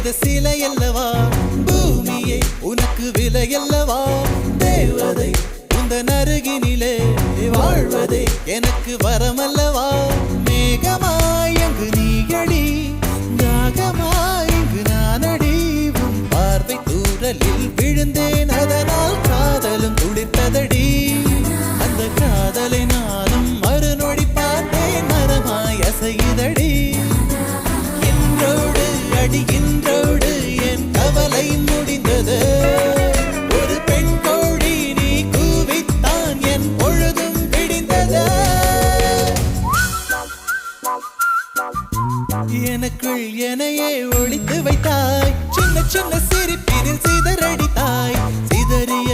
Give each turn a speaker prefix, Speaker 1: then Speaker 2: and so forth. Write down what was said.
Speaker 1: செய்த சிலை அல்லவா பூமியே உனக்கு விலை அல்லவா தேவதை உந்தன் அருகினிலே வாழ்வதே எனக்கு வரமல்லவா மேகமாய் அங்கு நீயடி தாகமாய் இங்கு நானடி உன் பார்வை தூரலில் விழுந்தேன் அதனால் காதலும் துளிர்த்ததடி அந்த காதலை நானும் மறுநொடி பார்த்தேன் மரமாய் அசையுதடி இன்றோடு அடி இன்றோடு என் கவலை முடிந்தது ஒரு பெண் கோழி நீ கூவித்தான் என் பொழுதும் விடிந்தது எனக்குள் எனையே ஒழித்து வைத்தாய் சின்ன சின்ன சிரிப்பினில் சிதறடித்தாய் சிதறிய